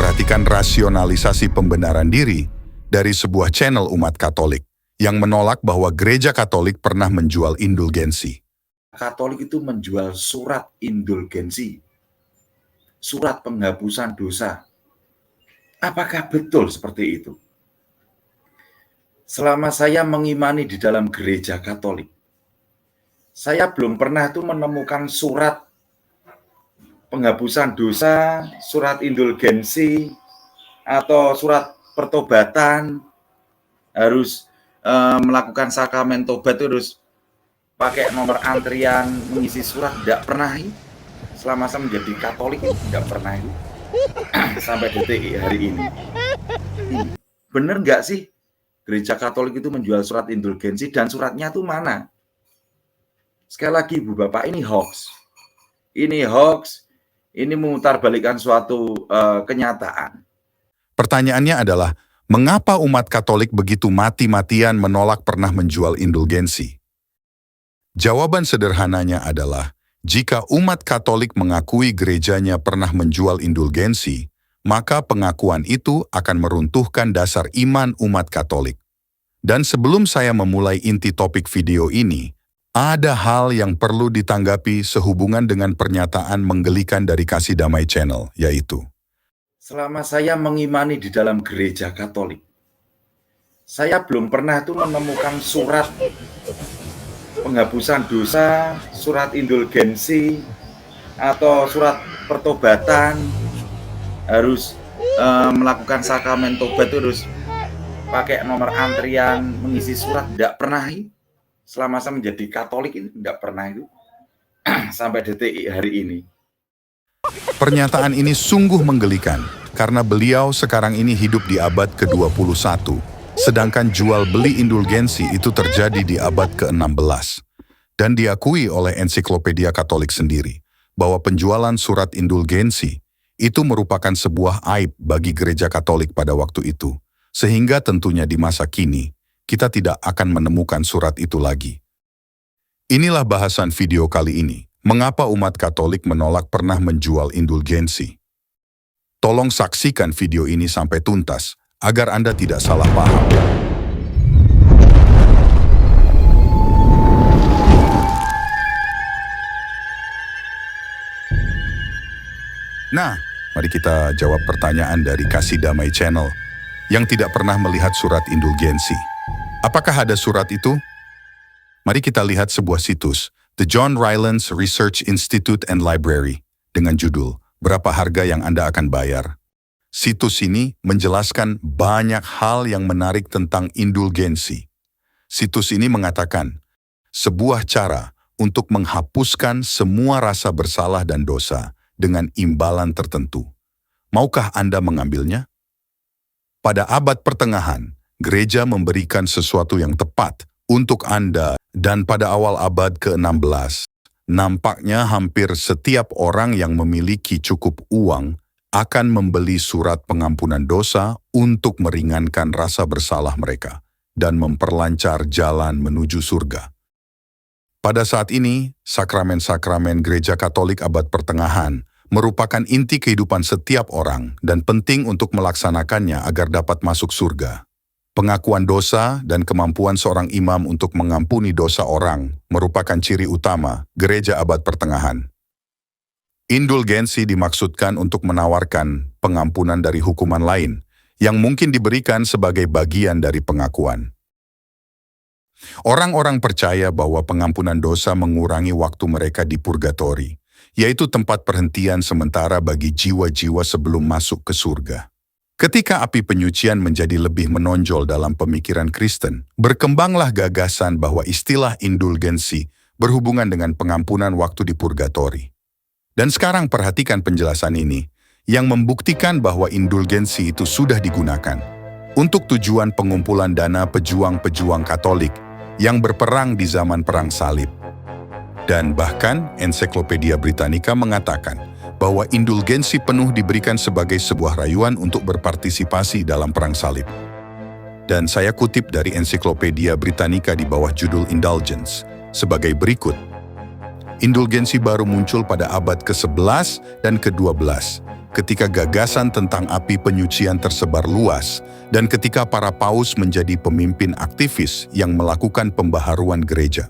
memperhatikan rasionalisasi pembenaran diri dari sebuah channel umat Katolik yang menolak bahwa gereja Katolik pernah menjual indulgensi. Katolik itu menjual surat indulgensi, surat penghapusan dosa. Apakah betul seperti itu? Selama saya mengimani di dalam gereja Katolik, saya belum pernah tuh menemukan surat penghapusan dosa, surat indulgensi, atau surat pertobatan, harus melakukan sakramen tobat itu harus pakai nomor antrian mengisi surat. Tidak pernah itu. Selama saya menjadi Katolik itu tidak pernah itu. Sampai detik hari ini. Bener nggak sih gereja Katolik itu menjual surat indulgensi, dan suratnya tuh mana? Sekali lagi Ibu Bapak, ini hoax. Ini hoax. Ini memutarbalikkan suatu kenyataan. Pertanyaannya adalah, mengapa umat Katolik begitu mati-matian menolak pernah menjual indulgensi? Jawaban sederhananya adalah, jika umat Katolik mengakui gerejanya pernah menjual indulgensi, maka pengakuan itu akan meruntuhkan dasar iman umat Katolik. Dan sebelum saya memulai inti topik video ini, ada hal yang perlu ditanggapi sehubungan dengan pernyataan menggelikan dari Kasih Damai Channel, yaitu, selama saya mengimani di dalam gereja Katolik, saya belum pernah tuh menemukan surat penghapusan dosa, surat indulgensi, atau surat pertobatan, harus melakukan sakramen tobat itu harus pakai nomor antrian mengisi surat. Tidak pernah itu. Selama saya menjadi Katolik ini tidak pernah itu. Sampai detik hari ini. Pernyataan ini sungguh menggelikan karena beliau sekarang ini hidup di abad ke-21, sedangkan jual beli indulgensi itu terjadi di abad ke-16. Dan diakui oleh Ensiklopedia Katolik sendiri bahwa penjualan surat indulgensi itu merupakan sebuah aib bagi gereja Katolik pada waktu itu, sehingga tentunya di masa kini kita tidak akan menemukan surat itu lagi. Inilah bahasan video kali ini, mengapa umat Katolik menolak pernah menjual indulgensi. Tolong saksikan video ini sampai tuntas, agar Anda tidak salah paham. Nah, mari kita jawab pertanyaan dari Kasih Damai Channel yang tidak pernah melihat surat indulgensi. Apakah ada surat itu? Mari kita lihat sebuah situs, The John Rylands Research Institute and Library, dengan judul, Berapa Harga yang Anda Akan Bayar. Situs ini menjelaskan banyak hal yang menarik tentang indulgensi. Situs ini mengatakan, sebuah cara untuk menghapuskan semua rasa bersalah dan dosa dengan imbalan tertentu. Maukah Anda mengambilnya? Pada abad pertengahan, gereja memberikan sesuatu yang tepat untuk Anda, dan pada awal abad ke-16, nampaknya hampir setiap orang yang memiliki cukup uang akan membeli surat pengampunan dosa untuk meringankan rasa bersalah mereka dan memperlancar jalan menuju surga. Pada saat ini, sakramen-sakramen gereja Katolik abad pertengahan merupakan inti kehidupan setiap orang dan penting untuk melaksanakannya agar dapat masuk surga. Pengakuan dosa dan kemampuan seorang imam untuk mengampuni dosa orang merupakan ciri utama gereja abad pertengahan. Indulgensi dimaksudkan untuk menawarkan pengampunan dari hukuman lain yang mungkin diberikan sebagai bagian dari pengakuan. Orang-orang percaya bahwa pengampunan dosa mengurangi waktu mereka di purgatori, yaitu tempat perhentian sementara bagi jiwa-jiwa sebelum masuk ke surga. Ketika api penyucian menjadi lebih menonjol dalam pemikiran Kristen, berkembanglah gagasan bahwa istilah indulgensi berhubungan dengan pengampunan waktu di purgatori. Dan sekarang perhatikan penjelasan ini, yang membuktikan bahwa indulgensi itu sudah digunakan untuk tujuan pengumpulan dana pejuang-pejuang Katolik yang berperang di zaman Perang Salib. Dan bahkan Ensiklopedia Britannica mengatakan bahwa indulgensi penuh diberikan sebagai sebuah rayuan untuk berpartisipasi dalam Perang Salib. Dan saya kutip dari Ensiklopedia Britannica di bawah judul Indulgence sebagai berikut. Indulgensi baru muncul pada abad ke-11 dan ke-12, ketika gagasan tentang api penyucian tersebar luas dan ketika para paus menjadi pemimpin aktivis yang melakukan pembaharuan gereja.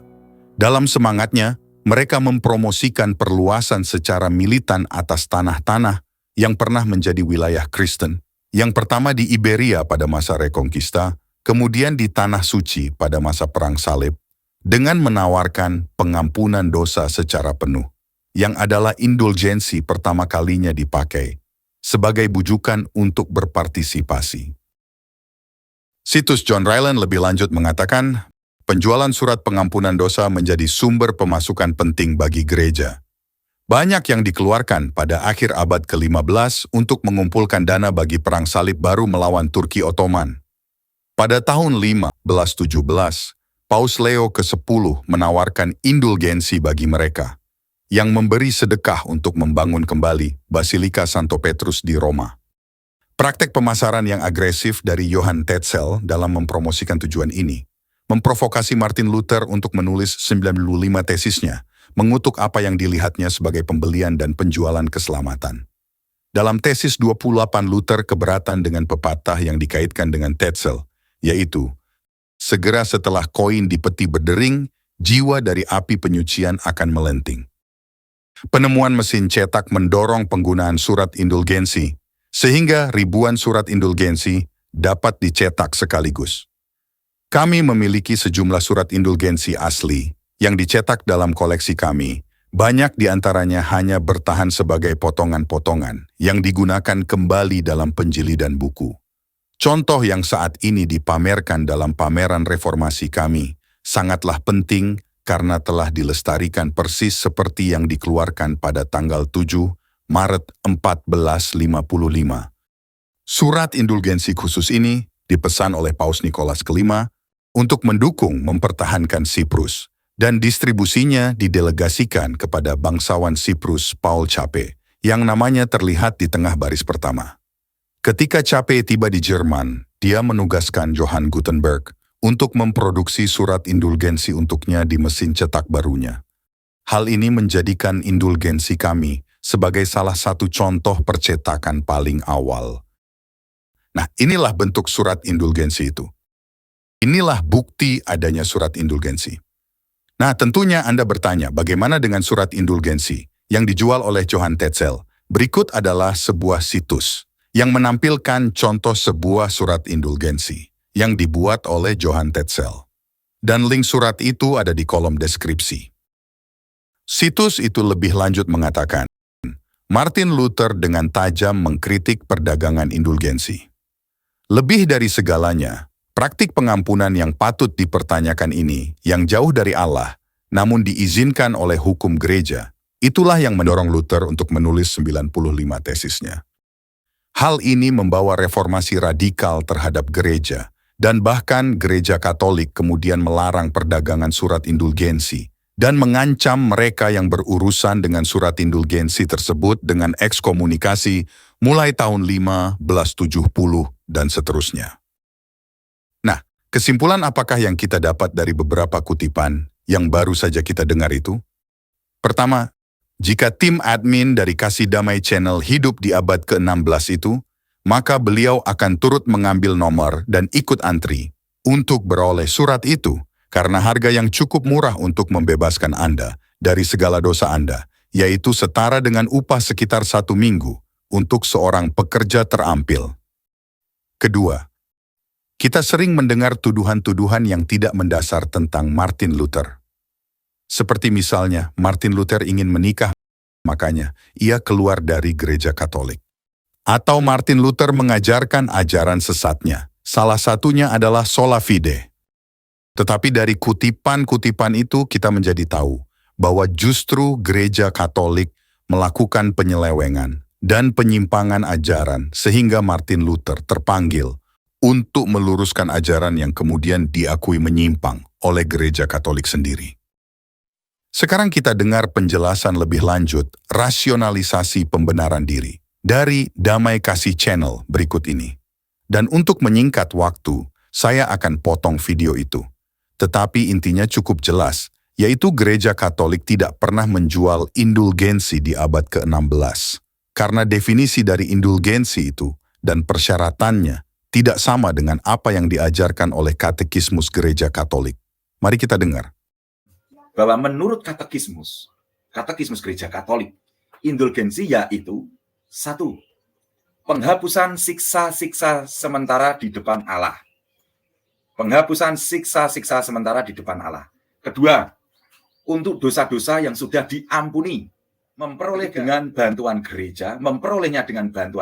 Dalam semangatnya, mereka mempromosikan perluasan secara militan atas tanah-tanah yang pernah menjadi wilayah Kristen. Yang pertama di Iberia pada masa Rekonkista, kemudian di Tanah Suci pada masa Perang Salib, dengan menawarkan pengampunan dosa secara penuh, yang adalah indulgensi pertama kalinya dipakai sebagai bujukan untuk berpartisipasi. Situs John Ryland lebih lanjut mengatakan, penjualan surat pengampunan dosa menjadi sumber pemasukan penting bagi gereja. Banyak yang dikeluarkan pada akhir abad ke-15 untuk mengumpulkan dana bagi Perang Salib baru melawan Turki Ottoman. Pada tahun 1517, Paus Leo ke-10 menawarkan indulgensi bagi mereka, yang memberi sedekah untuk membangun kembali Basilika Santo Petrus di Roma. Praktek pemasaran yang agresif dari Johann Tetzel dalam mempromosikan tujuan ini, memprovokasi Martin Luther untuk menulis 95 tesisnya, mengutuk apa yang dilihatnya sebagai pembelian dan penjualan keselamatan. Dalam tesis 28 Luther keberatan dengan pepatah yang dikaitkan dengan Tetzel, yaitu, segera setelah koin di peti berdering, jiwa dari api penyucian akan melenting. Penemuan mesin cetak mendorong penggunaan surat indulgensi, sehingga ribuan surat indulgensi dapat dicetak sekaligus. Kami memiliki sejumlah surat indulgensi asli yang dicetak dalam koleksi kami. Banyak di antaranya hanya bertahan sebagai potongan-potongan yang digunakan kembali dalam penjilidan buku. Contoh yang saat ini dipamerkan dalam pameran reformasi kami sangatlah penting karena telah dilestarikan persis seperti yang dikeluarkan pada tanggal 7 Maret 1455. Surat indulgensi khusus ini dipesan oleh Paus Nikolas V untuk mendukung mempertahankan Siprus, dan distribusinya didelegasikan kepada bangsawan Siprus Paul Capet, yang namanya terlihat di tengah baris pertama. Ketika Capet tiba di Jerman, dia menugaskan Johann Gutenberg untuk memproduksi surat indulgensi untuknya di mesin cetak barunya. Hal ini menjadikan indulgensi kami sebagai salah satu contoh percetakan paling awal. Nah, inilah bentuk surat indulgensi itu. Inilah bukti adanya surat indulgensi. Nah, tentunya Anda bertanya, bagaimana dengan surat indulgensi yang dijual oleh Johann Tetzel? Berikut adalah sebuah situs yang menampilkan contoh sebuah surat indulgensi yang dibuat oleh Johann Tetzel. Dan link surat itu ada di kolom deskripsi. Situs itu lebih lanjut mengatakan, Martin Luther dengan tajam mengkritik perdagangan indulgensi. Lebih dari segalanya, praktik pengampunan yang patut dipertanyakan ini, yang jauh dari Allah, namun diizinkan oleh hukum gereja, itulah yang mendorong Luther untuk menulis 95 tesisnya. Hal ini membawa reformasi radikal terhadap gereja, dan bahkan gereja Katolik kemudian melarang perdagangan surat indulgensi dan mengancam mereka yang berurusan dengan surat indulgensi tersebut dengan ekskomunikasi mulai tahun 1570 dan seterusnya. Nah, kesimpulan apakah yang kita dapat dari beberapa kutipan yang baru saja kita dengar itu? Pertama, jika tim admin dari Kasih Damai Channel hidup di abad ke-16 itu, maka beliau akan turut mengambil nomor dan ikut antri untuk beroleh surat itu karena harga yang cukup murah untuk membebaskan Anda dari segala dosa Anda, yaitu setara dengan upah sekitar 1 minggu untuk seorang pekerja terampil. Kedua, kita sering mendengar tuduhan-tuduhan yang tidak mendasar tentang Martin Luther. Seperti misalnya, Martin Luther ingin menikah, makanya ia keluar dari gereja Katolik. Atau Martin Luther mengajarkan ajaran sesatnya, salah satunya adalah sola fide. Tetapi dari kutipan-kutipan itu kita menjadi tahu bahwa justru gereja Katolik melakukan penyelewengan dan penyimpangan ajaran sehingga Martin Luther terpanggil untuk meluruskan ajaran yang kemudian diakui menyimpang oleh gereja Katolik sendiri. Sekarang kita dengar penjelasan lebih lanjut rasionalisasi pembenaran diri dari Damai Kasih Channel berikut ini. Dan untuk menyingkat waktu, saya akan potong video itu. Tetapi intinya cukup jelas, yaitu gereja Katolik tidak pernah menjual indulgensi di abad ke-16. Karena definisi dari indulgensi itu dan persyaratannya tidak sama dengan apa yang diajarkan oleh Katekismus Gereja Katolik. Mari kita dengar. Bahwa menurut Katekismus Gereja Katolik, indulgensi yaitu 1. Penghapusan siksa-siksa sementara di depan Allah. Penghapusan siksa-siksa sementara di depan Allah. Kedua, untuk dosa-dosa yang sudah diampuni, memperolehnya dengan bantuan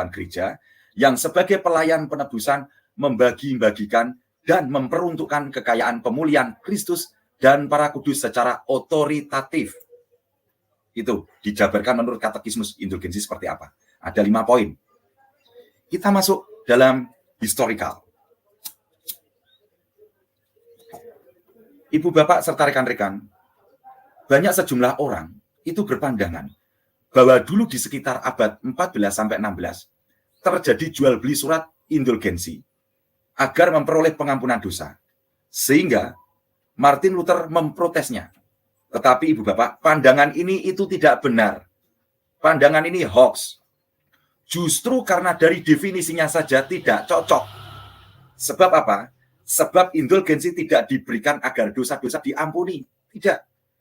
gereja yang sebagai pelayan penebusan membagi-bagikan dan memperuntukkan kekayaan pemulihan Kristus dan para kudus secara otoritatif. Itu dijabarkan menurut Katekismus indulgensi seperti apa. Ada 5 poin. Kita masuk dalam historical. Ibu, bapak, serta rekan-rekan, banyak sejumlah orang itu berpandangan bahwa dulu di sekitar abad 14-16 terjadi jual beli surat indulgensi agar memperoleh pengampunan dosa. Sehingga Martin Luther memprotesnya. Tetapi ibu bapak, pandangan ini itu tidak benar. Pandangan ini hoax. Justru karena dari definisinya saja tidak cocok. Sebab apa? Sebab indulgensi tidak diberikan agar dosa-dosa diampuni. Tidak.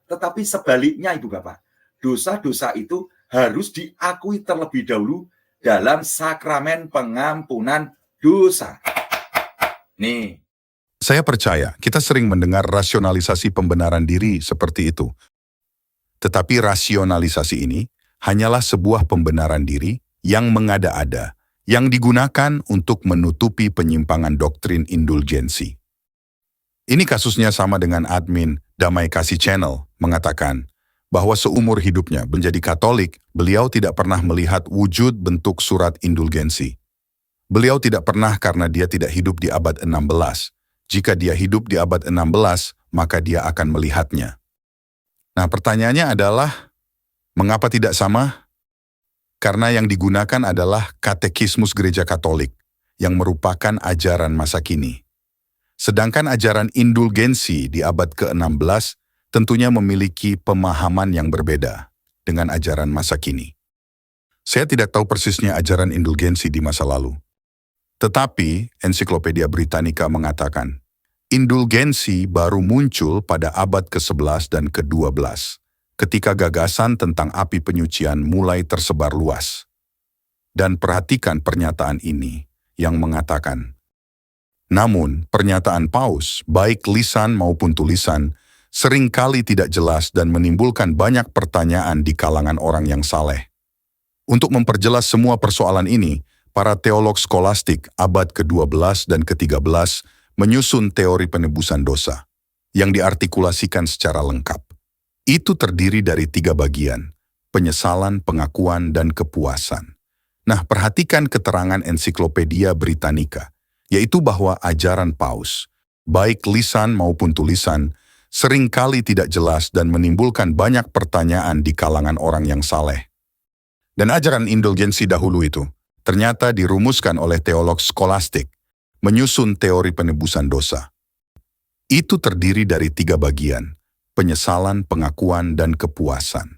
Tetapi sebaliknya ibu bapak, dosa-dosa itu harus diakui terlebih dahulu dalam sakramen pengampunan dosa. Nih. Saya percaya kita sering mendengar rasionalisasi pembenaran diri seperti itu. Tetapi rasionalisasi ini hanyalah sebuah pembenaran diri yang mengada-ada, yang digunakan untuk menutupi penyimpangan doktrin indulgensi. Ini kasusnya sama dengan admin Damai Kasih Channel mengatakan bahwa seumur hidupnya menjadi Katolik, beliau tidak pernah melihat wujud bentuk surat indulgensi. Beliau tidak pernah karena dia tidak hidup di abad 16. Jika dia hidup di abad 16, maka dia akan melihatnya. Nah, pertanyaannya adalah, mengapa tidak sama? Karena yang digunakan adalah Katekismus Gereja Katolik, yang merupakan ajaran masa kini. Sedangkan ajaran indulgensi di abad ke-16 tentunya memiliki pemahaman yang berbeda dengan ajaran masa kini. Saya tidak tahu persisnya ajaran indulgensi di masa lalu. Tetapi, Ensiklopedia Britannica mengatakan, indulgensi baru muncul pada abad ke-11 dan ke-12, ketika gagasan tentang api penyucian mulai tersebar luas. Dan perhatikan pernyataan ini yang mengatakan, namun pernyataan Paus, baik lisan maupun tulisan, seringkali tidak jelas dan menimbulkan banyak pertanyaan di kalangan orang yang saleh. Untuk memperjelas semua persoalan ini, para teolog skolastik abad ke-12 dan ke-13 menyusun teori penebusan dosa, yang diartikulasikan secara lengkap. Itu terdiri dari 3 bagian, penyesalan, pengakuan, dan kepuasan. Nah, perhatikan keterangan Ensiklopedia Britannica, yaitu bahwa ajaran Paus, baik lisan maupun tulisan, seringkali tidak jelas dan menimbulkan banyak pertanyaan di kalangan orang yang saleh. Dan ajaran indulgensi dahulu itu ternyata dirumuskan oleh teolog skolastik, menyusun teori penebusan dosa. Itu terdiri dari 3 bagian, penyesalan, pengakuan, dan kepuasan.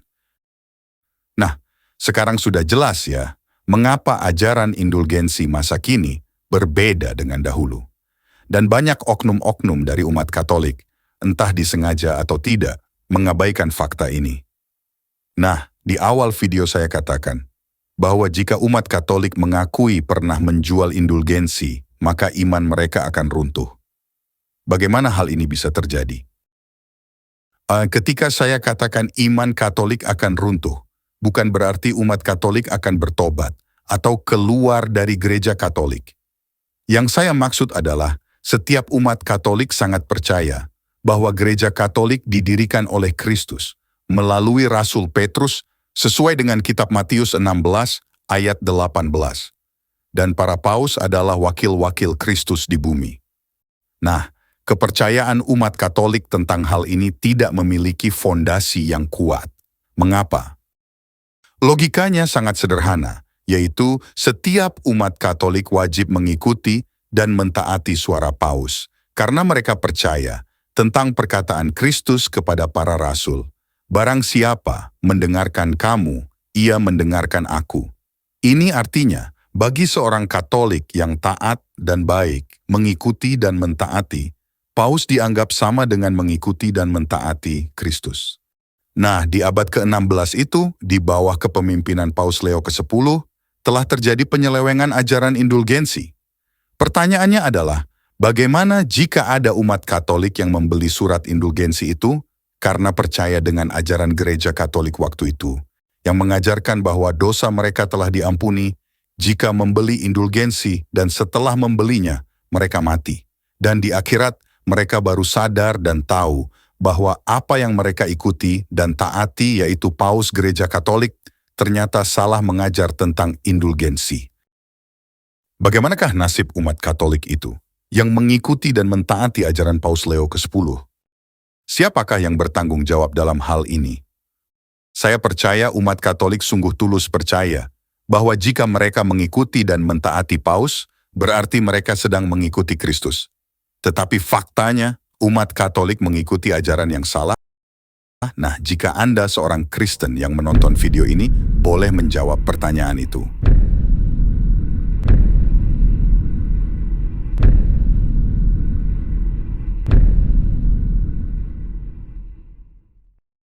Nah, sekarang sudah jelas ya, mengapa ajaran indulgensi masa kini berbeda dengan dahulu. Dan banyak oknum-oknum dari umat Katolik, entah disengaja atau tidak, mengabaikan fakta ini. Nah, di awal video saya katakan, bahwa jika umat Katolik mengakui pernah menjual indulgensi, maka iman mereka akan runtuh. Bagaimana hal ini bisa terjadi? Ketika saya katakan iman Katolik akan runtuh, bukan berarti umat Katolik akan bertobat atau keluar dari gereja Katolik. Yang saya maksud adalah setiap umat Katolik sangat percaya bahwa gereja Katolik didirikan oleh Kristus melalui Rasul Petrus sesuai dengan kitab Matius 16 ayat 18. Dan para paus adalah wakil-wakil Kristus di bumi. Nah, kepercayaan umat Katolik tentang hal ini tidak memiliki fondasi yang kuat. Mengapa? Logikanya sangat sederhana, yaitu setiap umat Katolik wajib mengikuti dan mentaati suara paus, karena mereka percaya tentang perkataan Kristus kepada para rasul. Barang siapa mendengarkan kamu, ia mendengarkan aku. Ini artinya, bagi seorang Katolik yang taat dan baik, mengikuti dan mentaati, Paus dianggap sama dengan mengikuti dan mentaati Kristus. Nah, di abad ke-16 itu, di bawah kepemimpinan Paus Leo ke-10, telah terjadi penyelewengan ajaran indulgensi. Pertanyaannya adalah, bagaimana jika ada umat Katolik yang membeli surat indulgensi itu karena percaya dengan ajaran gereja Katolik waktu itu, yang mengajarkan bahwa dosa mereka telah diampuni jika membeli indulgensi dan setelah membelinya, mereka mati. Dan di akhirat, mereka baru sadar dan tahu bahwa apa yang mereka ikuti dan taati, yaitu Paus Gereja Katolik, ternyata salah mengajar tentang indulgensi. Bagaimanakah nasib umat Katolik itu yang mengikuti dan mentaati ajaran Paus Leo ke-10? Siapakah yang bertanggung jawab dalam hal ini? Saya percaya umat Katolik sungguh tulus percaya bahwa jika mereka mengikuti dan mentaati Paus, berarti mereka sedang mengikuti Kristus. Tetapi faktanya, umat Katolik mengikuti ajaran yang salah. Nah, jika Anda seorang Kristen yang menonton video ini, boleh menjawab pertanyaan itu.